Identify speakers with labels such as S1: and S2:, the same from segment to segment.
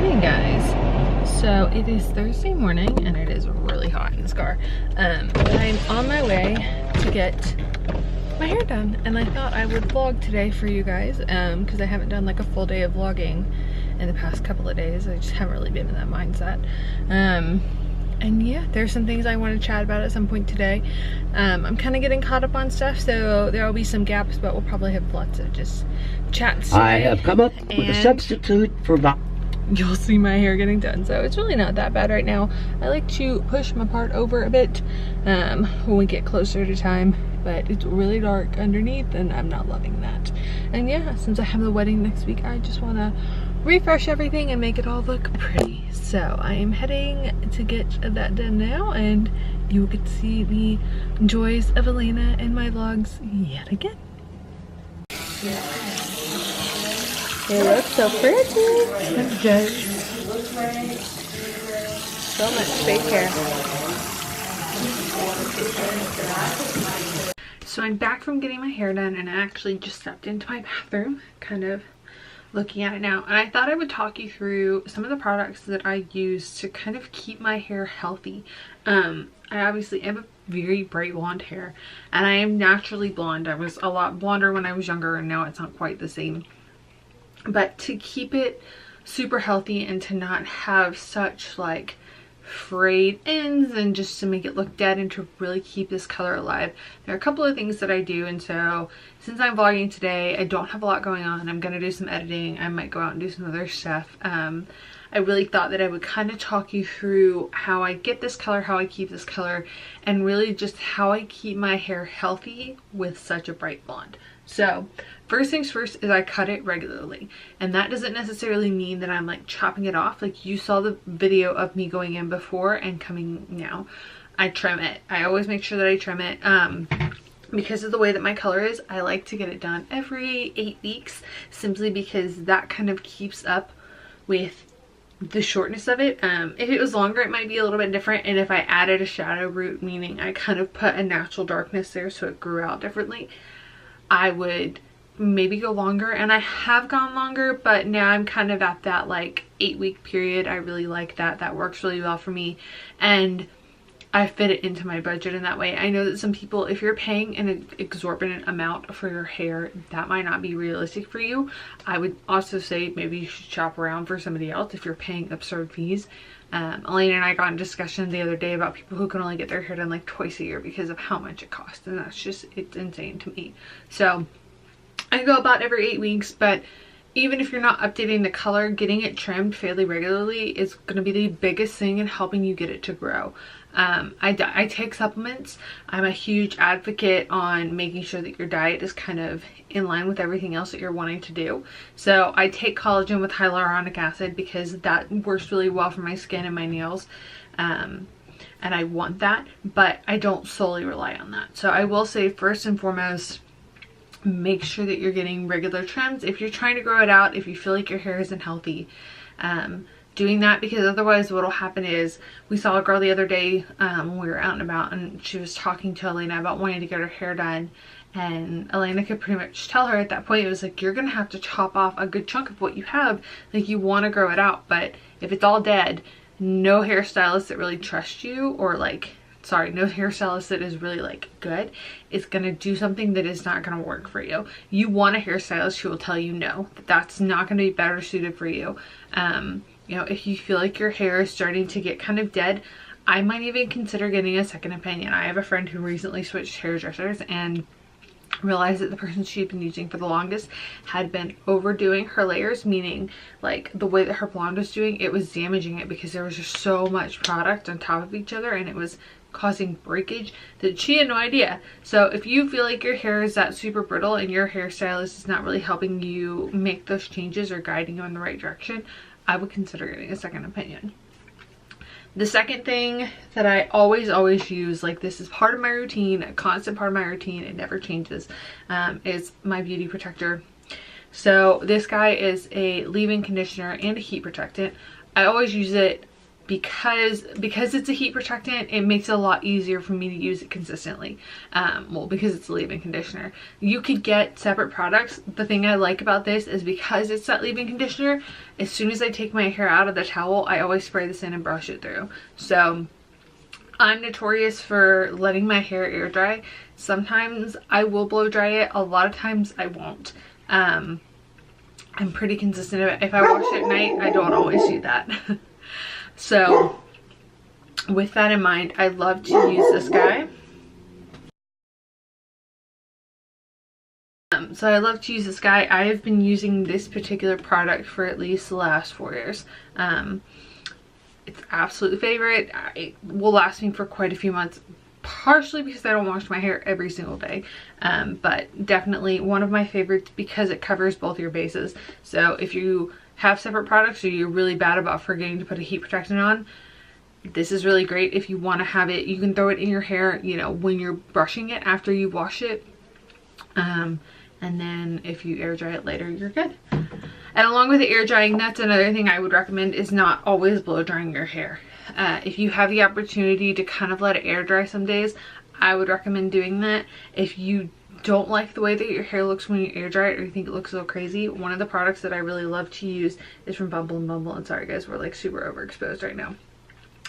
S1: morning, guys. So it is Thursday morning and it is really hot in this car, but I'm on my way to get my hair done, and I thought I would vlog today for you guys because I haven't done like a full day of vlogging in the past couple of days. I just haven't really been in that mindset. And yeah, there's some things I want to chat about at some point today. I'm kind of getting caught up on stuff, so there will be some gaps, but we'll probably have lots of just chats today.
S2: I have come up with a substitute for my...
S1: You'll see my hair getting done, so it's really not that bad right now. I like to push my part over a bit when we get closer to time, but it's really dark underneath and I'm not loving that. And yeah, since I have the wedding next week, I just want to refresh everything and make it all look pretty. So I am heading to get that done now, and you will get to see the joys of Elena in my vlogs yet again. They look so pretty. So much fake hair. So I'm back from getting my hair done, and I actually just stepped into my bathroom, kind of looking at it now, and I thought I would talk you through some of the products that I use to kind of keep my hair healthy. I obviously have a very bright blonde hair, and I am naturally blonde. I was a lot blonder when I was younger, and now it's not quite the same. But to keep it super healthy and to not have such like frayed ends, and just to make it look dead and to really keep this color alive, there are a couple of things that I do. And so since I'm vlogging today, I don't have a lot going on. I'm gonna do some editing. I might go out and do some other stuff. I really thought that I would kind of talk you through how I get this color, how I keep this color, and really just how I keep my hair healthy with such a bright blonde. So first things first is I cut it regularly, and that doesn't necessarily mean that I'm like chopping it off. Like you saw the video of me going in before and coming now. I trim it. I always make sure that I trim it. Because of the way that my color is, I like to get it done every 8 weeks, simply because that kind of keeps up with the shortness of it. If it was longer, it might be a little bit different, and if I added a shadow root, meaning I kind of put a natural darkness there so it grew out differently, I would maybe go longer. And I have gone longer, but now I'm kind of at that like 8-week period. I really like that. That works really well for me, and I fit it into my budget in that way. I know that some people, if you're paying an exorbitant amount for your hair, that might not be realistic for you. I would also say maybe you should shop around for somebody else if you're paying absurd fees. Elena and I got in discussion the other day about people who can only get their hair done like twice a year because of how much it costs, and that's just, it's insane to me. So I go about every 8 weeks, but even if you're not updating the color, getting it trimmed fairly regularly is going to be the biggest thing in helping you get it to grow. I take supplements. I'm a huge advocate on making sure that your diet is kind of in line with everything else that you're wanting to do. So I take collagen with hyaluronic acid because that works really well for my skin and my nails. And I want that, but I don't solely rely on that. So I will say, first and foremost, make sure that you're getting regular trims. If you're trying to grow it out, if you feel like your hair isn't healthy, doing that, because otherwise what will happen is, we saw a girl the other day when we were out and about, and she was talking to Elena about wanting to get her hair done, and Elena could pretty much tell her at that point, it was like, you're gonna have to chop off a good chunk of what you have. Like, you want to grow it out, but if it's all dead, no hairstylist that really trusts you, or like, sorry, no hairstylist that is really like good, is gonna do something that is not gonna work for you. You want a hairstylist who will tell you no, that's not gonna be better suited for you. You know, if you feel like your hair is starting to get kind of dead, I might even consider getting a second opinion. I have a friend who recently switched hairdressers and realized that the person she'd been using for the longest had been overdoing her layers, meaning like the way that her blonde was doing, it was damaging it because there was just so much product on top of each other, and it was causing breakage that she had no idea. So if you feel like your hair is that super brittle and your hairstylist is not really helping you make those changes or guiding you in the right direction, I would consider getting a second opinion. The second thing that I always use, like this is part of my routine, a constant part of my routine, it never changes, is my beauty protector. So this guy is a leave-in conditioner and a heat protectant. I always use it because it's a heat protectant, it makes it a lot easier for me to use it consistently. Well, because it's a leave-in conditioner. You could get separate products. The thing I like about this is because it's that leave-in conditioner, as soon as I take my hair out of the towel, I always spray this in and brush it through. So I'm notorious for letting my hair air dry. Sometimes I will blow dry it, a lot of times I won't. I'm pretty consistent. If I wash it at night, I don't always do that. So with that in mind, I love to use this guy. I have been using this particular product for at least the last 4 years. It's absolute favorite. It will last me for quite a few months, partially because I don't wash my hair every single day, but definitely one of my favorites because it covers both your bases. So if you have separate products or you're really bad about forgetting to put a heat protectant on, this is really great. If you want to have it, you can throw it in your hair, you know, when you're brushing it after you wash it, and then if you air dry it later, you're good. And along with the air drying, that's another thing I would recommend, is not always blow drying your hair. If you have the opportunity to kind of let it air dry some days, I would recommend doing that. If you don't like the way that your hair looks when you air dry it, or you think it looks so crazy, one of the products that I really love to use is from Bumble & Bumble. And sorry guys, we're like super overexposed right now.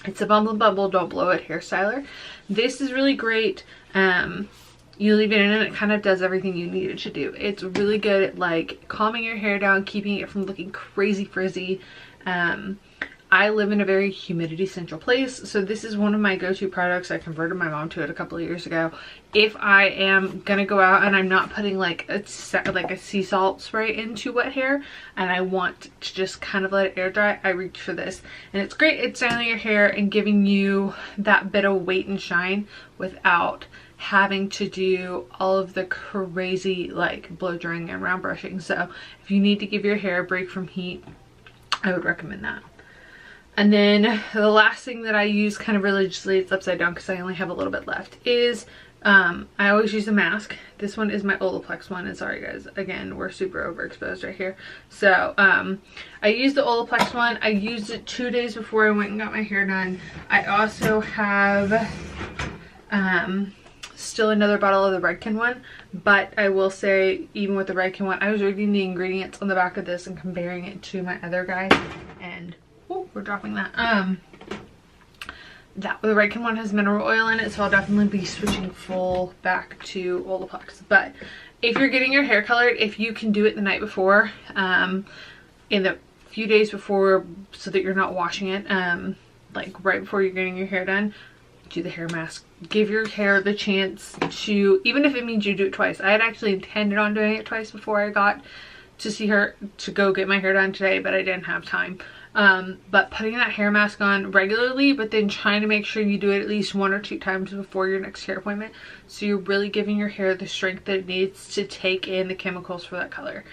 S1: It's the Bumble & Bumble Don't Blow It Hair Styler. This is really great. You leave it in and it kind of does everything you need it to do. It's really good at like calming your hair down, keeping it from looking crazy frizzy. I live in a very humidity central place, so this is one of my go-to products. I converted my mom to it a couple of years ago. If I am gonna go out and I'm not putting like a sea salt spray into wet hair and I want to just kind of let it air dry, I reach for this. And it's great at styling your hair and giving you that bit of weight and shine without having to do all of the crazy like blow drying and round brushing. So if you need to give your hair a break from heat, I would recommend that. And then the last thing that I use kind of religiously, it's upside down because I only have a little bit left, is I always use a mask. This one is my Olaplex one, and sorry guys, again, we're super overexposed right here. So I use the Olaplex one. I used it 2 days before I went and got my hair done. I also have still another bottle of the Redken one, but I will say, even with the Redken one, I was reading the ingredients on the back of this and comparing it to my other guy, and oh, we're dropping that. The Redken one has mineral oil in it, so I'll definitely be switching full back to Olaplex. But if you're getting your hair colored, if you can do it the night before, in the few days before, so that you're not washing it, like right before you're getting your hair done, do the hair mask. Give your hair the chance to, even if it means you do it twice. I had actually intended on doing it twice before I got to see her to go get my hair done today, but I didn't have time. But putting that hair mask on regularly, but then trying to make sure you do it at least 1 or 2 times before your next hair appointment, so you're really giving your hair the strength that it needs to take in the chemicals for that color.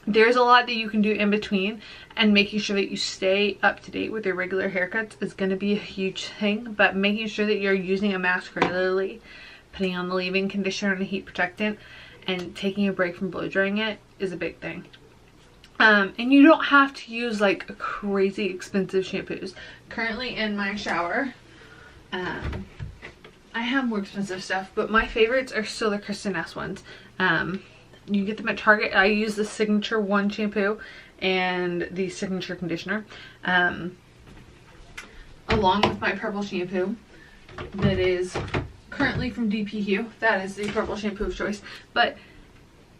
S1: There's a lot that you can do in between, and making sure that you stay up to date with your regular haircuts is going to be a huge thing, but making sure that you're using a mask regularly, putting on the leave-in conditioner and a heat protectant, and taking a break from blow drying it is a big thing. And you don't have to use like crazy expensive shampoos. Currently in my shower, I have more expensive stuff, but my favorites are still the Kristen S ones. You get them at Target. I use the Signature One shampoo and the Signature conditioner, along with my purple shampoo that is currently from DPQ. That is the purple shampoo of choice. But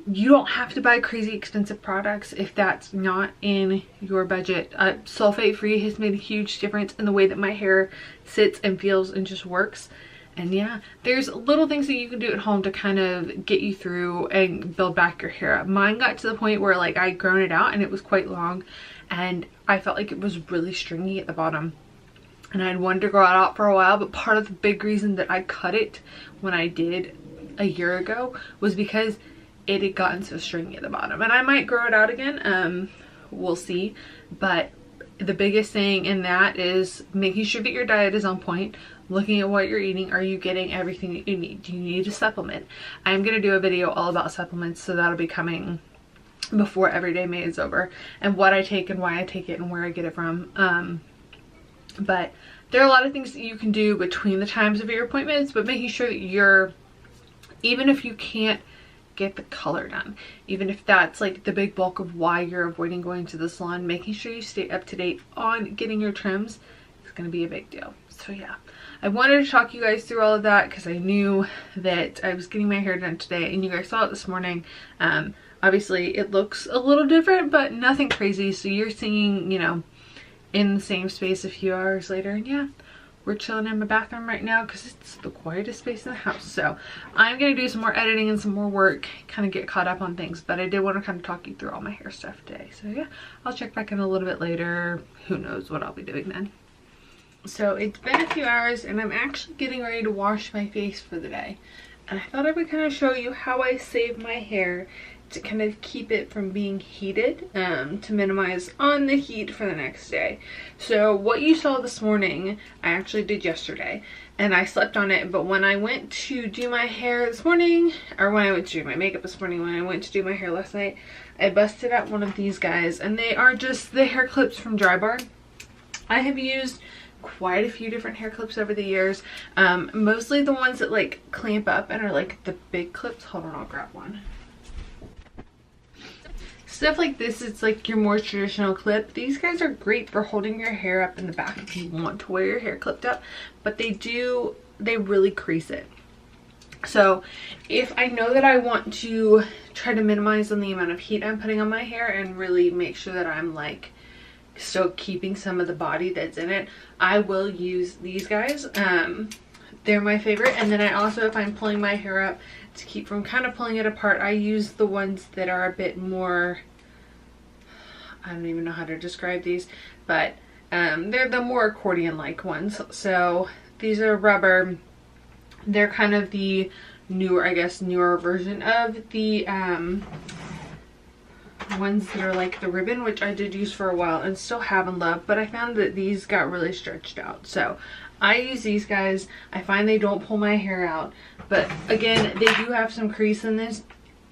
S1: you don't have to buy crazy expensive products if that's not in your budget. Sulfate free has made a huge difference in the way that my hair sits and feels and just works. And yeah, there's little things that you can do at home to kind of get you through and build back your hair up. Mine got to the point where like I'd grown it out and it was quite long, and I felt like it was really stringy at the bottom. And I'd wanted to grow it out for a while, but part of the big reason that I cut it when I did a year ago was because it had gotten so stringy at the bottom. And I might grow it out again, we'll see. But the biggest thing in that is making sure that your diet is on point, looking at what you're eating. Are you getting everything that you need? Do you need a supplement? I'm going to do a video all about supplements, so that'll be coming before Everyday May is over, and what I take and why I take it and where I get it from. But there are a lot of things that you can do between the times of your appointments, but making sure that you're, even if you can't get the color done, even if that's like the big bulk of why you're avoiding going to the salon, making sure you stay up to date on getting your trims is going to be a big deal. So yeah, I wanted to talk you guys through all of that because I knew that I was getting my hair done today, and you guys saw it this morning. Obviously it looks a little different, but nothing crazy. So you're seeing, you know, in the same space a few hours later. And yeah, we're chilling in my bathroom right now because it's the quietest space in the house. So I'm going to do some more editing and some more work, kind of get caught up on things. But I did want to kind of talk you through all my hair stuff today. So yeah, I'll check back in a little bit later. Who knows what I'll be doing then. So it's been a few hours and I'm actually getting ready to wash my face for the day. And I thought I would kind of show you how I save my hair to kind of keep it from being heated, to minimize on the heat for the next day. So what you saw this morning, I actually did yesterday, and I slept on it. But when I went to do my hair this morning, or when I went to do my makeup this morning, when I went to do my hair last night, I busted out one of these guys, and they are just the hair clips from Dry Bar. I have used quite a few different hair clips over the years, mostly the ones that like clamp up and are like the big clips. Hold on, I'll grab one. Stuff like this, it's like your more traditional clip. These guys are great for holding your hair up in the back if you want to wear your hair clipped up, but they really crease it. So if I know that I want to try to minimize on the amount of heat I'm putting on my hair and really make sure that I'm like still keeping some of the body that's in it, I will use these guys. They're my favorite. And then I also, if I'm pulling my hair up to keep from kind of pulling it apart, I use the ones that are a bit more, I don't even know how to describe these, but they're the more accordion-like ones. So these are rubber. They're kind of the newer, I guess, newer version of the ones that are like the ribbon, which I did use for a while and still have and love, but I found that these got really stretched out. So I use these guys. I find they don't pull my hair out, but again, they do have some crease in this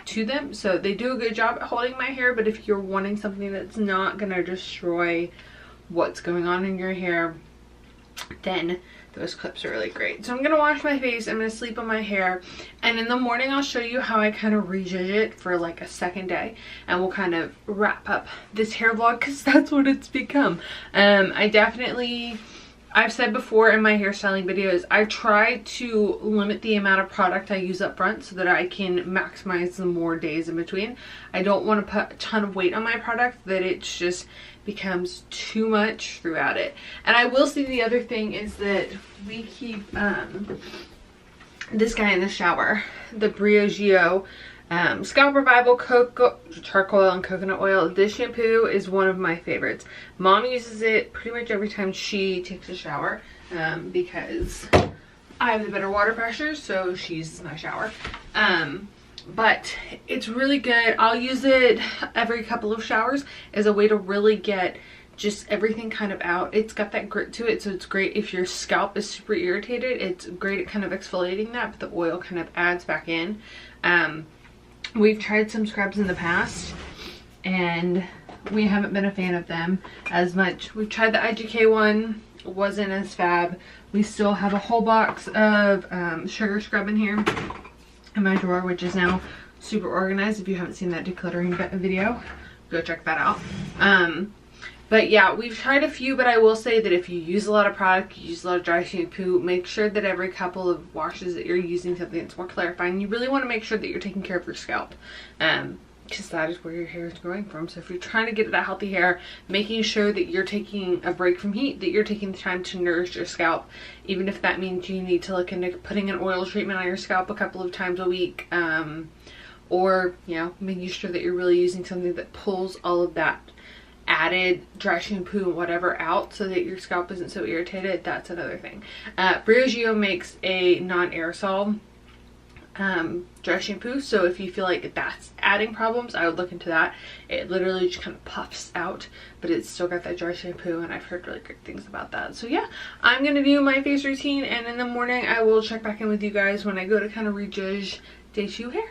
S1: to them, so they do a good job at holding my hair. But if you're wanting something that's not gonna destroy what's going on in your hair, then those clips are really great. So I'm gonna wash my face, I'm gonna sleep on my hair, and in the morning I'll show you how I kind of re-zhuzh it for like a second day, and we'll kind of wrap up this hair vlog because that's what it's become. I've said before in my hairstyling videos, I try to limit the amount of product I use up front so that I can maximize the more days in between. I don't want to put a ton of weight on my product that it just becomes too much throughout it. And I will say the other thing is that we keep this guy in the shower, the Briogeo Scalp Revival Charcoal and Coconut Oil. This shampoo is one of my favorites. Mom uses it pretty much every time she takes a shower, because I have the better water pressure, so she uses my shower. But it's really good. I'll use it every couple of showers as a way to really get just everything kind of out. It's got that grit to it, so it's great if your scalp is super irritated. It's great at kind of exfoliating that, but the oil kind of adds back in. We've tried some scrubs in the past and we haven't been a fan of them as much. We've tried the IGK one, wasn't as fab. We still have a whole box of sugar scrub in here in my drawer, which is now super organized. If you haven't seen that decluttering video, go check that out. But yeah, we've tried a few, but I will say that if you use a lot of product, you use a lot of dry shampoo, make sure that every couple of washes that you're using something that's more clarifying. You really want to make sure that you're taking care of your scalp, because that is where your hair is growing from. So if you're trying to get that healthy hair, making sure that you're taking a break from heat, that you're taking the time to nourish your scalp, even if that means you need to look into putting an oil treatment on your scalp a couple of times a week, or, you know, making sure that you're really using something that pulls all of that added dry shampoo and whatever out so that your scalp isn't so irritated. That's another thing. Briogeo makes a non-aerosol dry shampoo, so if you feel like that's adding problems, I would look into that. It literally just kind of puffs out, but it's still got that dry shampoo, and I've heard really great things about that. So yeah, I'm gonna do my face routine, and in the morning I will check back in with you guys when I go to kind of re-zhuzh day 2 hair.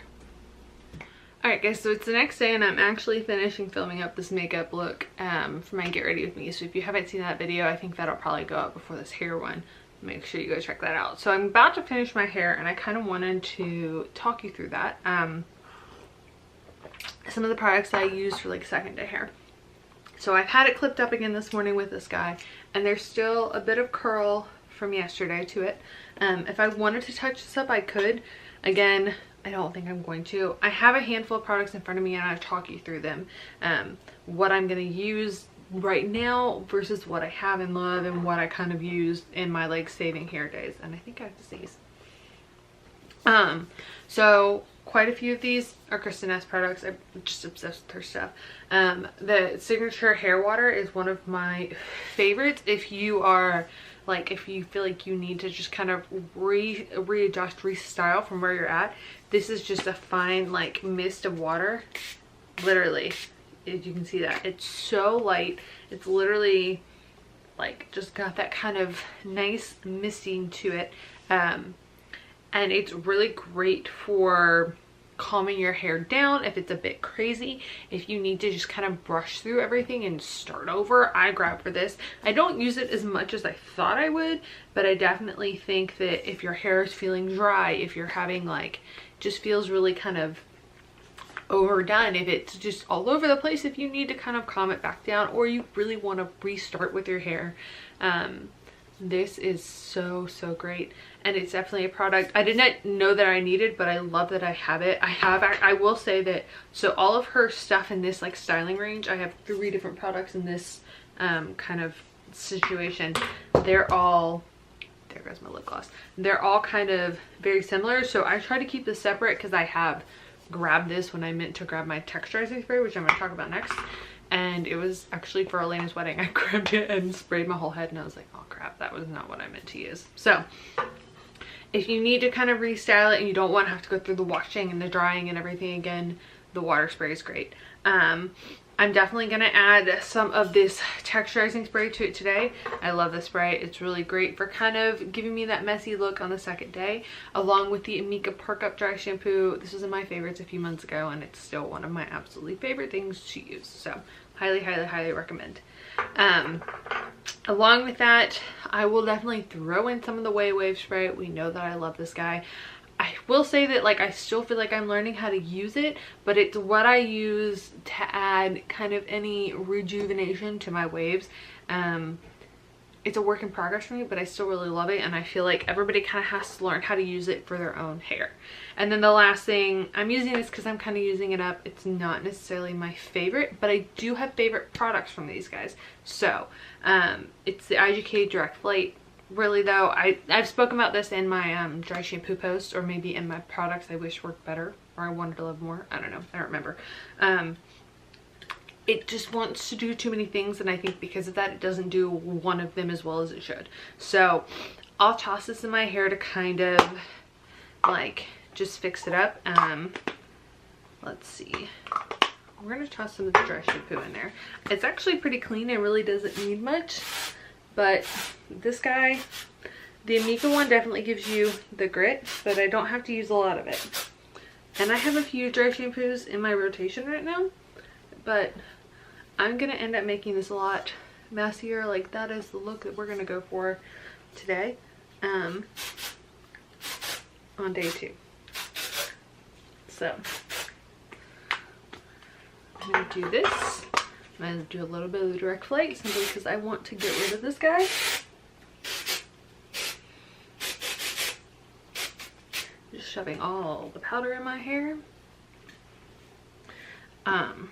S1: Alright guys, so it's the next day and I'm actually finishing filming up this makeup look for my Get Ready With Me. So if you haven't seen that video, I think that'll probably go up before this hair one. Make sure you go check that out. So I'm about to finish my hair and I kind of wanted to talk you through that. Some of the products that I use for like second day hair. So I've had it clipped up again this morning with this guy and there's still a bit of curl from yesterday to it. If I wanted to touch this up, I could. Again, I don't think I'm going to. I have a handful of products in front of me and I'll talk you through them. What I'm going to use right now versus what I have in love and what I kind of used in my like saving hair days. And I think I have to sneeze. So quite a few of these are Kristen S products. I'm just obsessed with her stuff. The Signature Hair Water is one of my favorites. If you are like, if you feel like you need to just kind of readjust, restyle from where you're at, this is just a fine like mist of water. Literally, if you can see that, it's so light. It's literally like just got that kind of nice misting to it. And it's really great for calming your hair down if it's a bit crazy. If you need to just kind of brush through everything and start over, I grab for this. I don't use it as much as I thought I would, but I definitely think that if your hair is feeling dry, if you're having like, just feels really kind of overdone, if it's just all over the place, if you need to kind of calm it back down or you really want to restart with your hair, this is so great. And it's definitely a product I did not know that I needed, but I love that I have it. I will say that, so all of her stuff in this like styling range, I have 3 different products in this kind of situation. They're all, there goes my lip gloss, they're all kind of very similar. So I try to keep this separate because I have grabbed this when I meant to grab my texturizing spray, which I'm going to talk about next. And it was actually for Elena's wedding. I grabbed it and sprayed my whole head and I was like, oh crap, that was not what I meant to use. So if you need to kind of restyle it and you don't want to have to go through the washing and the drying and everything again, the water spray is great. I'm definitely going to add some of this texturizing spray to it today. I love this spray. It's really great for kind of giving me that messy look on the second day, along with the Amika Perk Up Dry Shampoo. This was in my favorites a few months ago and it's still one of my absolutely favorite things to use. So highly recommend. Along with that, I will definitely throw in some of the Wave spray. We know that I love this guy. I will say that like I still feel like I'm learning how to use it, but it's what I use to add kind of any rejuvenation to my waves. It's a work in progress for me, but I still really love it, and I feel like everybody kind of has to learn how to use it for their own hair. And then the last thing, I'm using this because I'm kind of using it up. It's not necessarily my favorite, but I do have favorite products from these guys. So it's the IGK Direct Flight. Really though, I've spoken about this in my dry shampoo post, or maybe in my products I wish worked better, or I wanted to love more. I don't know, I don't remember. It just wants to do too many things, and I think because of that it doesn't do one of them as well as it should. So I'll toss this in my hair to kind of like just fix it up. Let's see, we're gonna toss some of the dry shampoo in there. It's actually pretty clean, it really doesn't need much. But this guy, the Amika one, definitely gives you the grit, but I don't have to use a lot of it. And I have a few dry shampoos in my rotation right now, but I'm going to end up making this a lot messier. Like, that is the look that we're going to go for today on day 2. So I'm going to do this. I'm going to do a little bit of the Direct Flight simply because I want to get rid of this guy. Just shoving all the powder in my hair. And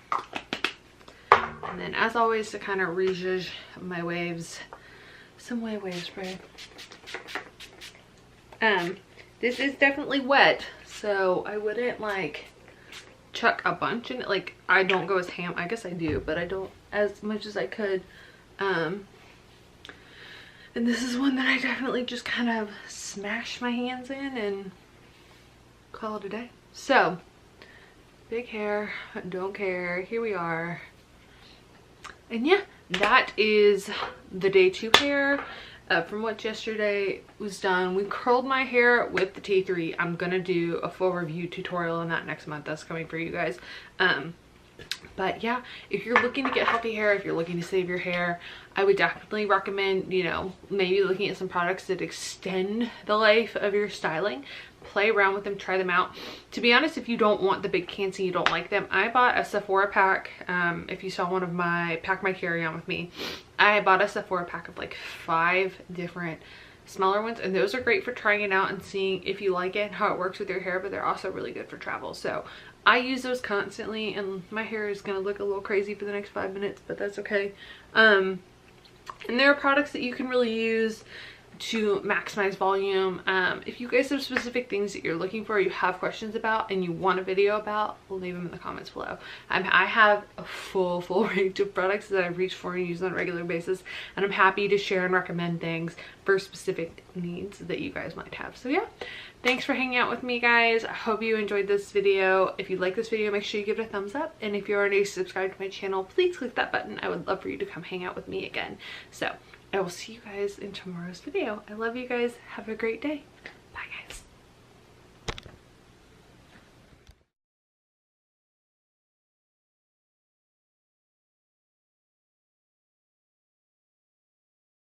S1: then as always, to kind of rezhuzh my waves, some wave spray. This is definitely wet, so I wouldn't like chuck a bunch in it. Like, I don't go as ham, I guess I do, but I don't as much as I could. And this is one that I definitely just kind of smash my hands in and call it a day. So big hair, don't care, here we are. And yeah, that is the day 2 hair. from what yesterday was done. We curled my hair with the T3. I'm gonna do a full review tutorial on that next month. That's coming for you guys. But yeah, if you're looking to get healthy hair, if you're looking to save your hair, I would definitely recommend, you know, maybe looking at some products that extend the life of your styling. Play around with them, try them out. To be honest, if you don't want the big cans and you don't like them, I bought a Sephora pack. If you saw one of my Pack My Carry On with me, I bought a Sephora pack of like 5 different smaller ones, and those are great for trying it out and seeing if you like it and how it works with your hair, but they're also really good for travel. So I use those constantly, and my hair is gonna look a little crazy for the next 5 minutes, but that's okay. And there are products that you can really use to maximize volume. If you guys have specific things that you're looking for, you have questions about, and you want a video about, leave them in the comments below. I have a full range of products that I've reached for and use on a regular basis, and I'm happy to share and recommend things for specific needs that you guys might have. So yeah, thanks for hanging out with me, guys. I hope you enjoyed this video. If you like this video, make sure you give it a thumbs up, and if you're already subscribed to my channel, please click that button. I would love for you to come hang out with me again. So I will see you guys in tomorrow's video. I love you guys. Have a great day. Bye, guys.